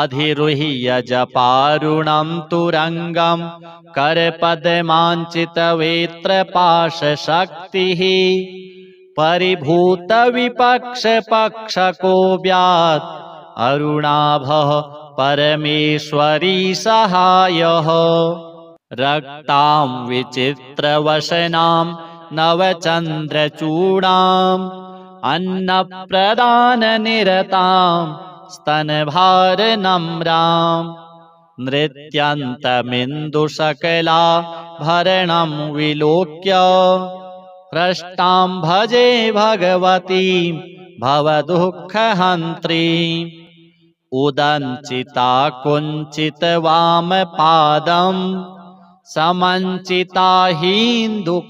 [SPEAKER 1] अधिरुह्य जपारुणं तुरङ्गं करपद्माञ्चितवेत्रपाशशक्तिः परिभूतविपक्षपक्षकोऽव्यात् अरुणाभः परमेश्वरी सहायः रक्तां विचित्रवसनां नवचन्द्रचूडां अन्नप्रदाननिरतां स्तनभारनम्रां नृत्यन्तमिन्दुशकलाभरणं विलोक्य हृष्टां भजे भगवतीं भवदुःखहन्त्रीम् उदञ्चिता कुञ्चितवामपादं समञ्चिता हिन्दुकृशानुहस्ताम्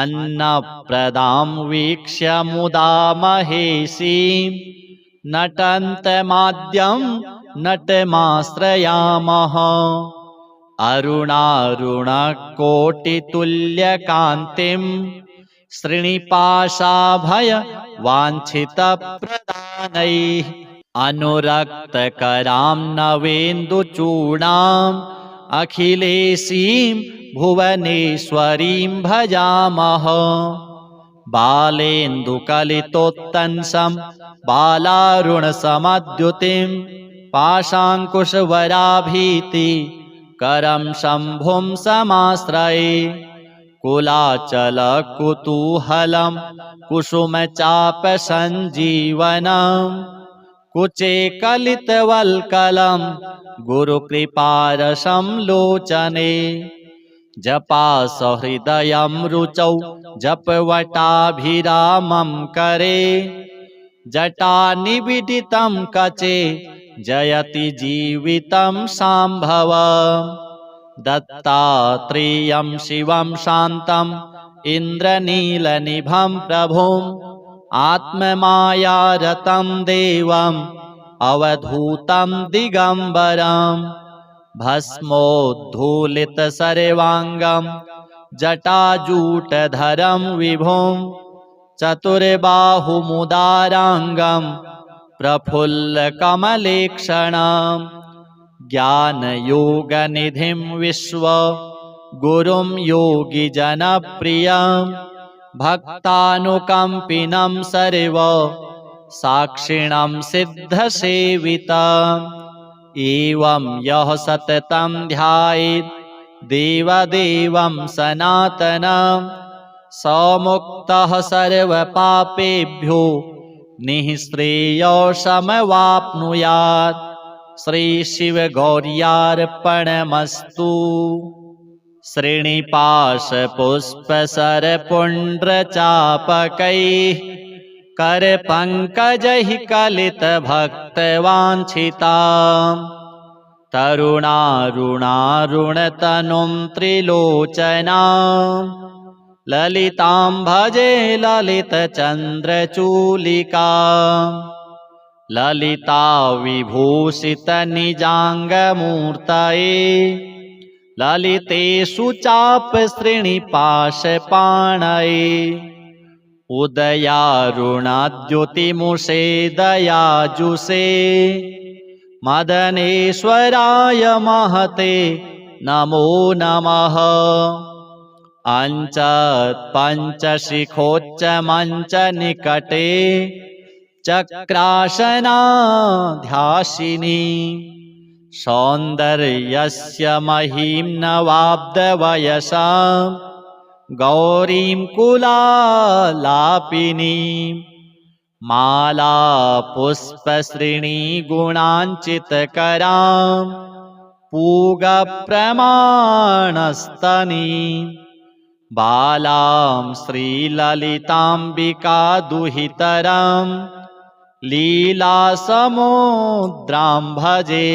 [SPEAKER 1] अन्नप्रदां वीक्ष्य मुदा महेशीं नटन्तमाद्यं नटमाश्रयामः अरुणारुणकोटितुल्यकान्तिं श्रीनिपाशाभय वाञ्छितप्रदानैः अनुरक्तकरां नवेन्दुचूडाम् अखिलेशीं भुवनेश्वरीं भजामः बालेन्दुकलितोत्तंसं बालारुणसमद्युतिं पाशाङ्कुशवराभीति करं शम्भुं समाश्रये कुलाचलकुतूहलं कुसुमचापसञ्जीवनं कुचे कलितवल्कलं गुरुकृपारसं लोचने जपासहृदयं रुचौ जपवटाभिरामं करे जटानिबिडितं कचे जयति जीवितं शाम्भवम् दत्तात्रेयं शिवं शान्तम् इन्द्रनीलनिभं प्रभुम् आत्ममायारतं देवम् अवधूतं दिगम्बरम् भस्मोद्धूलितसर्वाङ्गं जटाजूटधरं विभुं चतुर्बाहुमुदाराङ्गं प्रफुल्लकमलेक्षणं ज्ञानयोगनिधिं विश्वगुरुं योगिजनप्रियं भक्तानुकम्पिनं सर्वसाक्षिणं सिद्धसेवितम् एवं यः सततं ध्यायेत् देवदेवं सनातनं स मुक्तः सर्वपापेभ्यो निःश्रेयसमवाप्नुयात्। श्रीशिवगौर्यार्पणमस्तु। श्रीनिपाशपुष्पसरपुण्ड्रचापकैः करपङ्कजैः कलितभक्तवाञ्छितां तरुणारुणारुणतनुं त्रिलोचनां ललितां भजे ललितचन्द्रचूलिकाम् ललिता विभूषितनिजाङ्गमूर्तये ललितेषु चापश्रेणिपाशपाणये उदयारुणाद्युतिमुषे दयाजुषे मदनेश्वराय महते नमो नमः। पञ्चशिखोच्चमञ्चनिकटे चक्रासनाध्यासिनी सौन्दर्यस्य महीं नवाब्दवयसा गौरीं कुलालापिनीं माला पुष्पश्रेणीगुणाञ्चितकरां पूगप्रमाणस्तनीं बालां श्रीललिताम्बिका दुहितरं लीलासमुद्रां भजे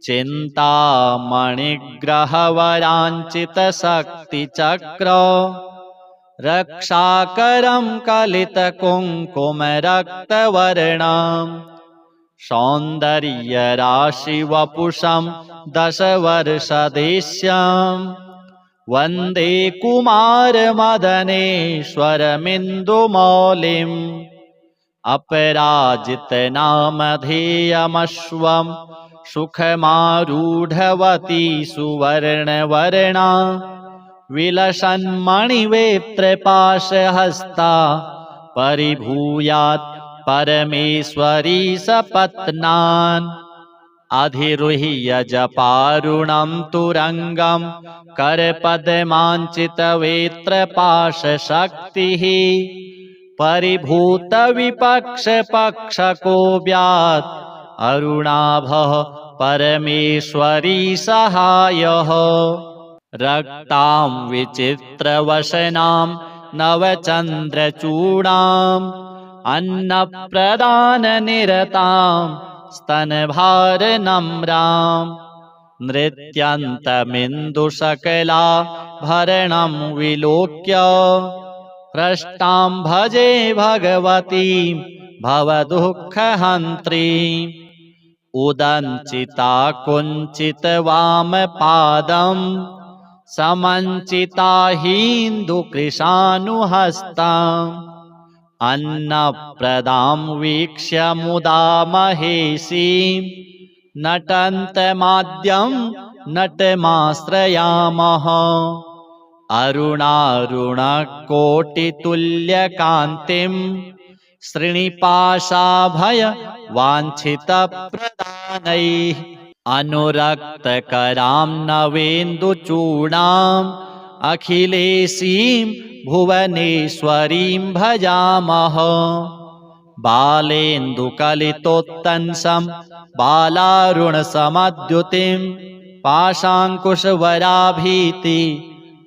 [SPEAKER 1] चिन्तामणिग्रहवराञ्चितशक्तिचक्र रक्षाकरं कलितकुङ्कुमरक्तवर्णं सौन्दर्यराशिवपुषं दशवर्षदेश्यं वन्दे कुमारमदनेश्वरमिन्दुमौलिम् अपराजितनामधेयमश्वं सुखमारूढवती सुवर्णवर्णा विलसन्मणिवेत्रपाशहस्ता परिभूयात् परमेश्वरी सपत्नान् अधिरुह्य जपारुणं तुरङ्गं करपद्माञ्चितवेत्रपाशशक्तिः परिभूतविपक्षपक्षको व्यात् अरुणाभः परमेश्वरी सहायः रक्तां विचित्रवसनां नवचन्द्रचूडाम् अन्नप्रदाननिरतां स्तनभारनम्राम् नृत्यन्तमिन्दुशकलाभरणं विलोक्य हृष्टां भजे भगवतीं भवदुःखहन्त्रीम् उदञ्चिता कुञ्चितवामपादं समञ्चिता हिन्दुकृशानुहस्ताम् अन्नप्रदां वीक्ष्य मुदा महेशीं नटन्तमाद्यं नटमाश्रयामः अरुणारुणकोटितुल्यकान्तिं श्रीनिपाशाभय वाञ्छितप्रदानैः अनुरक्तकरां नवेन्दुचूडाम् अखिलेशीं भुवनेश्वरीं भजामः बालेन्दुकलितोत्तंसं बालारुणसमद्युतिं पाशाङ्कुशवराभीति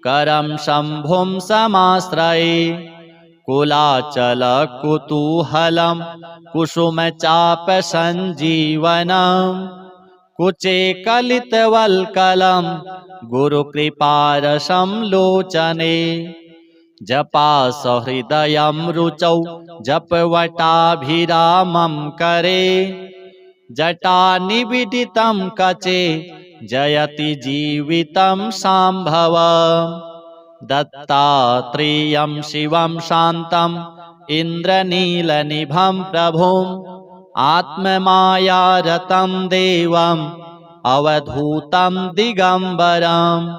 [SPEAKER 1] करं शम्भुं समाश्रये कुलाचलकुतूहलं कुसुमचापसञ्जीवनं कुचे कलितवल्कलं गुरुकृपारसं लोचने जपासहृदयं रुचौ जपवटाभिरामं करे जटानिबिडितं कचे जयति जीवितं शाम्भवम् दत्तात्रेयं शिवं शान्तम् इन्द्रनीलनिभं प्रभुम् आत्ममायारतं देवम् अवधूतं दिगम्बरम्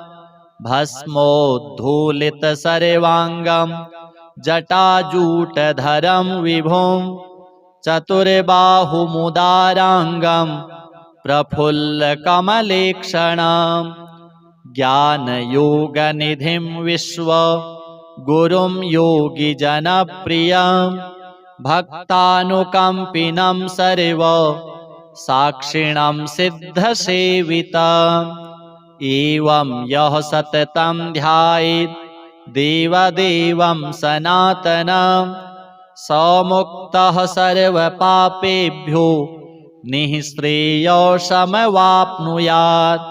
[SPEAKER 1] भस्मोद्धूलितसर्वाङ्गं जटाजूटधरं विभुं चतुर्बाहुमुदाराङ्गं प्रफुल्लकमलेक्षणं ज्ञानयोगनिधिं विश्वगुरुं योगिजनप्रियं भक्तानुकम्पिनं सर्वसाक्षिणं सिद्धसेवितम् एवं यः सततं ध्यायेत् देवदेवं सनातनं स मुक्तः सर्वपापेभ्यो निःश्रेयसमवाप्नुयात्।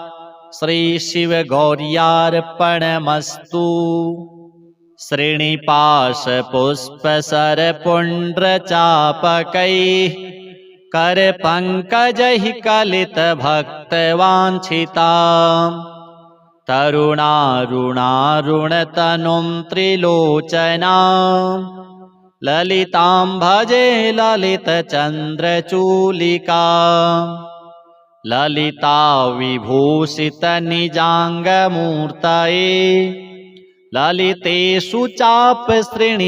[SPEAKER 1] श्रीशिवगौर्यार्पणमस्तु। श्रीनिपाशपुष्पसरपुण्ड्रचापकैः करपङ्कजैः कलितभक्तवाञ्छिताम् तरुणारुणारुणतनुं त्रिलोचनाम् ललितां भजे ललितचन्द्रचूलिकाम् ललिता विभूषितनिजाङ्गमूर्तये ललितेषु चापश्रेणिपाशपाणये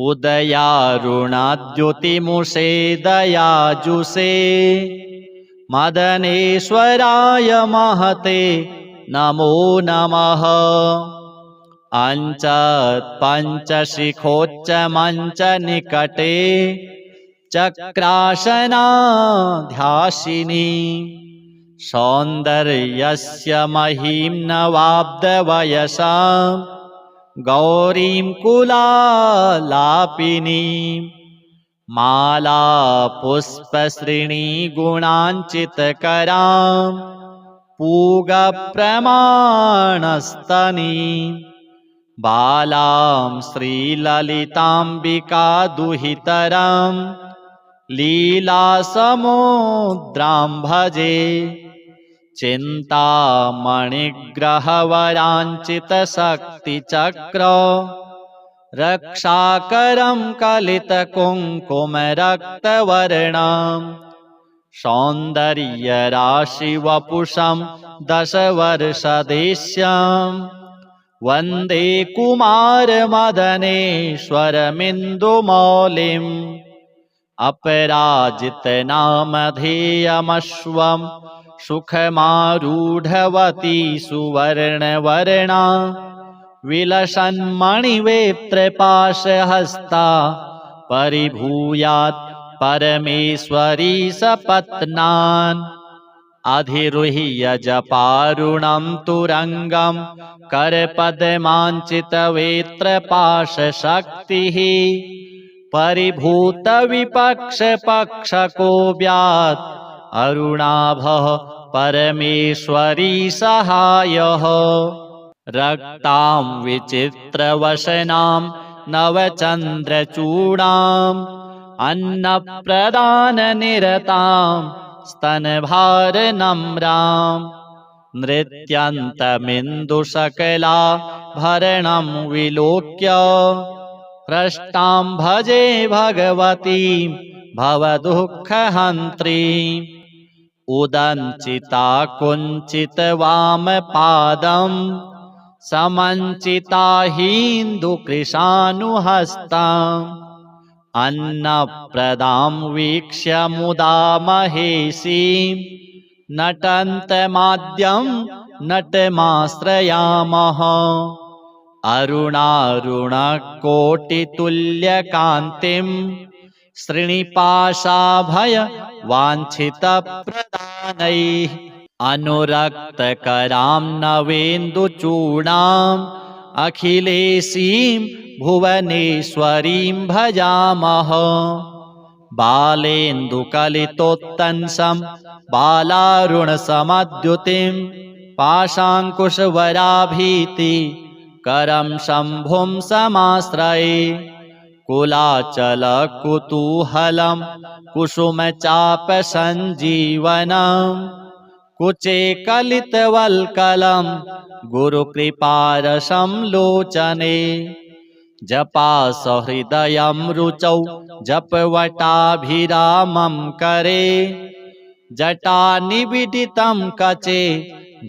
[SPEAKER 1] उदयारुणाद्युतिमुषे दयाजुषे मदनेश्वराय महते नमो नमः। पञ्चशिखोच्चमञ्चनिकटे चक्रासनाध्यासिनी सौन्दर्यस्य महीं नवाब्दवयसा गौरीं कुलालापिनीं माला पुष्पश्रेणीगुणाञ्चितकरां पूगप्रमाणस्तनीं बालां श्रीललिताम्बिकादुहितरां लीलासमुद्रां भजे चिन्तामणिग्रहवराञ्चितशक्तिचक्र रक्षाकरं कलितकुङ्कुमरक्तवर्णं सौन्दर्यराशिवपुषं दशवर्षदेश्यं वन्दे कुमारमदनेश्वरमिन्दुमौलिम् अपराजितनामधेयमश्वं सुखमारूढवती सुवर्णवर्णा विलसन्मणिवेत्रपाशहस्ता परिभूयात् परमेश्वरी सपत्नान् अधिरुह्य जपारुणं तुरङ्गं करपद्माञ्चितवेत्रपाशशक्तिः परिभूतविपक्षपक्षकोऽव्यात् अरुणाभः परमेश्वरी सहायः रक्तां विचित्रवसनां नवचन्द्रचूडाम् अन्नप्रदाननिरतां स्तनभारनम्रां नृत्यन्तमिन्दुशकलाभरणं विलोक्य हृष्टां भजे भगवतीं भवदुःखहन्त्रीम् उदञ्चिता कुञ्चितवामपादं समञ्चिता हिन्दुकृशानुहस्ताम् अन्नप्रदां वीक्ष्य मुदा महेशीं नटन्तमाद्यं नटमाश्रयामः अरुणारुणकोटितुल्यकान्तिं श्रीनिपाशाभयवाञ्छितप्रदानैः अनुरक्तकरां नवेन्दुचूडाम् अखिलेशीं भुवनेश्वरीं भजामः बालेन्दुकलितोत्तंसं बालारुणसमद्युतिं पाशाङ्कुशवराभीति करं शम्भुं समाश्रये कुलाचलकुतूहलं कुसुमचापसञ्जीवनं कुचे कलितवल्कलं गुरुकृपारसं लोचने जपासहृदयं रुचौ जपवटाभिरामं करे जटानिबिडितं कचे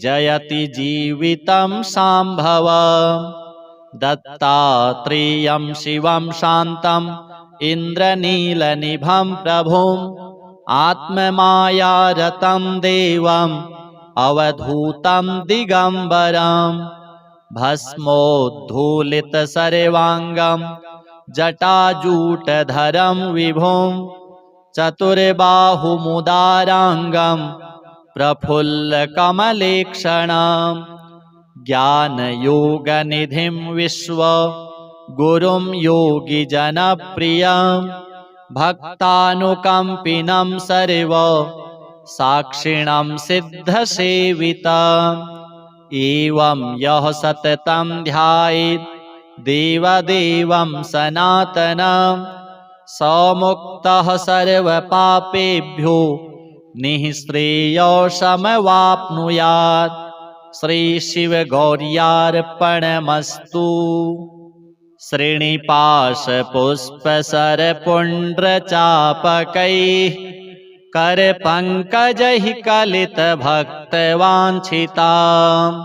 [SPEAKER 1] जयति जीवितं शाम्भवम् दत्तात्रेयं शिवं शान्तम् इन्द्रनीलनिभं प्रभुम् आत्ममायारतं देवम् अवधूतं दिगम्बरम् भस्मोद्धूलितसर्वाङ्गं जटाजूटधरं विभुं चतुर्बाहुमुदाराङ्गं प्रफुल्लकमलेक्षणं ज्ञानयोगनिधिं विश्वगुरुं योगिजनप्रियं भक्तानुकम्पिनं सर्वसाक्षिणं सिद्धसेवितम् एवं यः सततं ध्यायेत् देवदेवं सनातनं स मुक्तः सर्वपापेभ्यो निःश्रेयसमवाप्नुयात्। श्रीशिवगौर्यार्पणमस्तु। श्रीनिपाशपुष्पसरपुण्ड्रचापकैः करपङ्कजैः कलितभक्तवाञ्छिताम्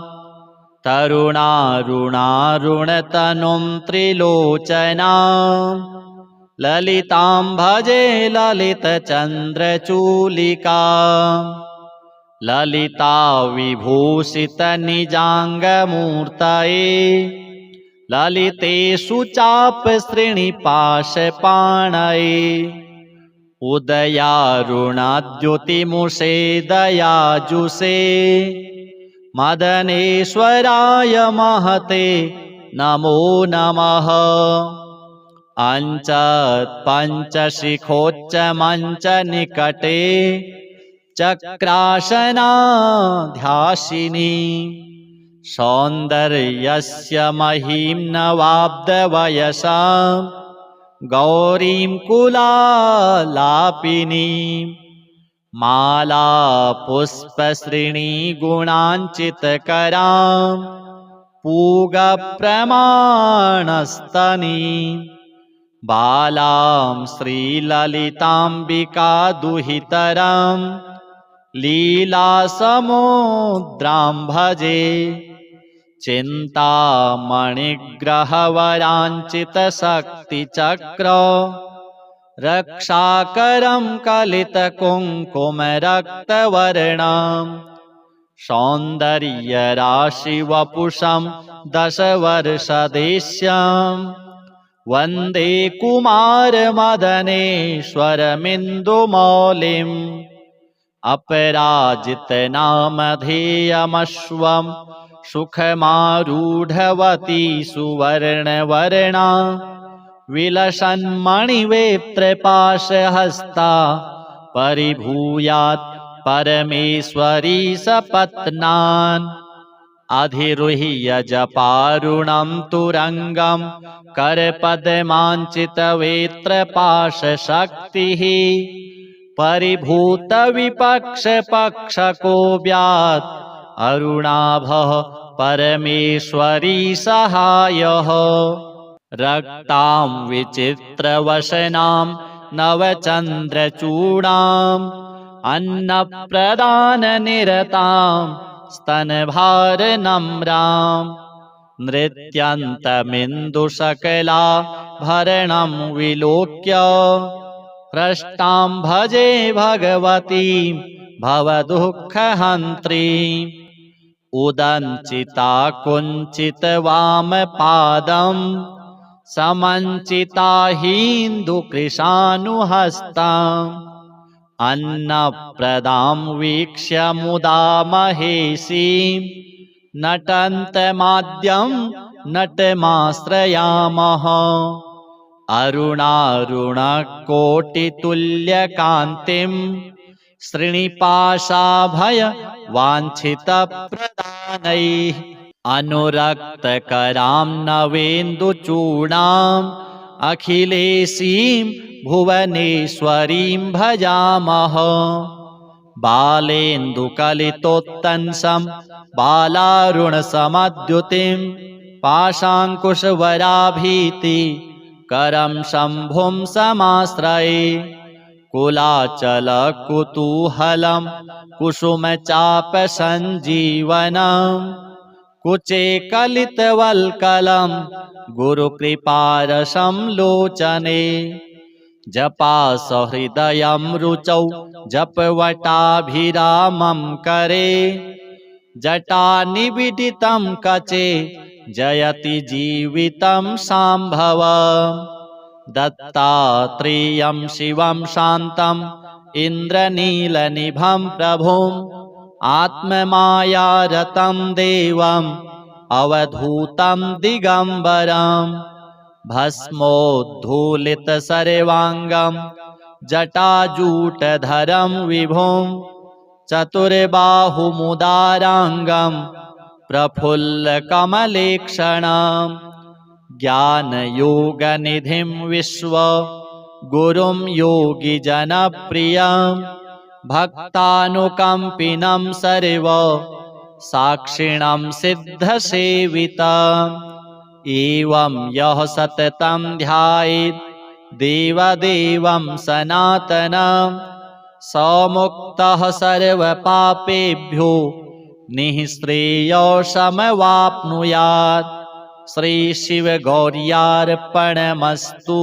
[SPEAKER 1] तरुणारुणारुणतनुं त्रिलोचनां ललितां भजे ललितचन्द्रचूलिकाम् ललिता विभूषितनिजाङ्गमूर्तये ललितेषु चापश्रेणिपाशपाणये उदयारुणाद्युतिमुषे दयाजुषे मदनेश्वराय महते नमो नमः। पञ्चशिखोच्चमञ्चनिकटे चक्रासनाध्यासिनी सौन्दर्यस्य महीं नवाब्दवयसां गौरीं कुलालापिनीं माला पुष्पश्रेणीगुणाञ्चितकरां पूगप्रमाणस्तनीं बालां श्रीललिताम्बिका दुहितरां लीलासमुद्रां भजे चिन्तामणिग्रहवराञ्चितशक्तिचक्र रक्षाकरं कलितकुङ्कुमरक्तवर्णं सौन्दर्यराशिवपुषं दशवर्षदेश्यम् वन्दे कुमारमदनेश्वरमिन्दुमौलिम् अपराजितनामधेयमश्वं सुखमारूढवती सुवर्णवर्णा विलसन्मणिवेत्रपाशहस्ता परिभूयात् परमेश्वरी सपत्नान् अधिरुह्य जपारुणं तुरङ्गं करपद्माञ्चितवेत्रपाशशक्तिः परिभूतविपक्षपक्षको व्यात् अरुणाभः परमेश्वरी सहायः रक्तां विचित्रवसनां नवचन्द्रचूडाम् अन्नप्रदाननिरतां स्तनभारनम्रां नृत्यन्तमिन्दुशकलाभरणं विलोक्य हृष्टां भजे भगवतीं भवदुःखहन्त्रीम् उदञ्चिता कुञ्चितवामपादं समञ्चिता हिन्दुकृशानुहस्ताम् अन्नप्रदां वीक्ष्य मुदा महेशीं नटन्तमाद्यं नटमाश्रयामः अरुणारुणकोटितुल्यकान्तिं श्रीनिपाशाभयवाञ्छितप्रदानैः अनुरक्तकरां नवेन्दुचूडाम् अखिलेशीं भुवनेश्वरीं भजामः बालेन्दुकलितोत्तंसं बालारुणसमद्युतिं पाशाङ्कुशवराभीति करं शम्भुं समाश्रये कुलाचलकुतूहलं कुसुमचापसञ्जीवनं कुचे कलितवल्कलं गुरुकृपारसं लोचने जपासहृदयं रुचौ जपवटाभिरामं करे जटानिबिडितं कचे जयति जीवितं शाम्भवम् दत्तात्रेयं शिवं शान्तम् इन्द्रनीलनिभं प्रभुम् आत्ममायारतं देवम् अवधूतं दिगम्बरम् भस्मोद्धूलितसर्वाङ्गं जटाजूटधरं विभुम् चतुर्बाहुमुदाराङ्गं प्रफुल्लकमलेक्षणम् ज्ञानयोगनिधिं विश्वगुरुं योगिजनप्रियं भक्तानुकम्पिनं सर्वसाक्षिणं सिद्धसेवितम् एवं यः सततं ध्यायेत् देवदेवं सनातनं स मुक्तः सर्वपापेभ्यो निःश्रेयसमवाप्नुयात्। श्री शिव गौर्यार्पणमस्तु।